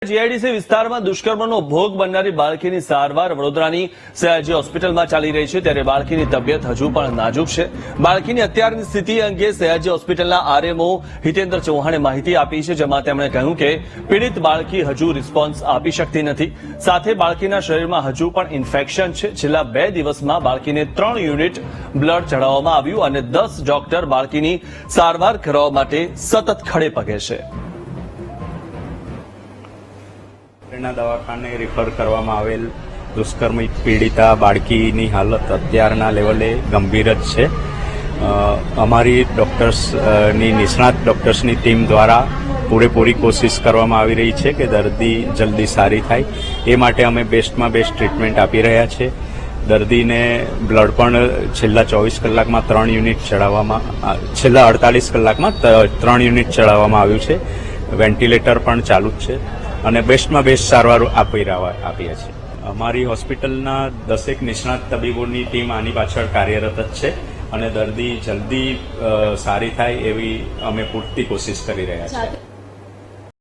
GIDC વિસ્તારમાં દુષ્કર્મનો ભોગ બનનારી બાળકીની સારવાર વડોદરાની સયાજી હોસ્પિટલમાં ચાલી રહી છે, ત્યારે બાળકીની તબિયત હજુ પણ નાજુક છે. બાળકીની અત્યારની સ્થિતિ અંગે સયાજી હોસ્પિટલના આરએમઓ હિતેન્દ્ર ચૌહાણે માહિતી આપી છે, જેમાં તેમણે કહ્યું કે પીડિત બાળકી હજુ રિસ્પોન્સ આપી શકતી નથી. સાથે બાળકીના શરીરમાં હજુ પણ ઇન્ફેક્શન છે. છેલ્લા 2 દિવસમાં બાળકીને 3 યુનિટ બ્લડ ચઢાવવામાં આવ્યું અને 10 ડોક્ટર બાળકીની સારવાર કરવા માટે સતત ખડે પગે છે. દવાખાને રિફર કરવામાં આવેલ દુષ્કર્મ પીડિતા બાળકીની હાલત અત્યારના લેવલે ગંભીર જ છે. અમારી ડોક્ટર્સની નિષ્ણાત ડોક્ટર્સની ટીમ દ્વારા પૂરેપૂરી કોશિશ કરવામાં આવી રહી છે કે દર્દી જલ્દી સારી થાય. એ માટે અમે બેસ્ટમાં બેસ્ટ ટ્રીટમેન્ટ આપી રહ્યા છે. દર્દીને બ્લડ પણ છેલ્લા 24 કલાકમાં 3 યુનિટ ચડાવવામાં, છેલ્લા 48 કલાકમાં 3 યુનિટ ચડાવવામાં આવ્યું છે. વેન્ટિલેટર પણ ચાલુ જ છે અને બેસ્ટમાં બેસ્ટ સારવાર આપીએ છીએ. અમારી હોસ્પિટલના 10 નિષ્ણાત તબીબોની ટીમ આની પાછળ કાર્યરત જ છે અને દર્દી જલ્દી સારી થાય એવી અમે પૂરતી કોશિશ કરી રહ્યા છીએ.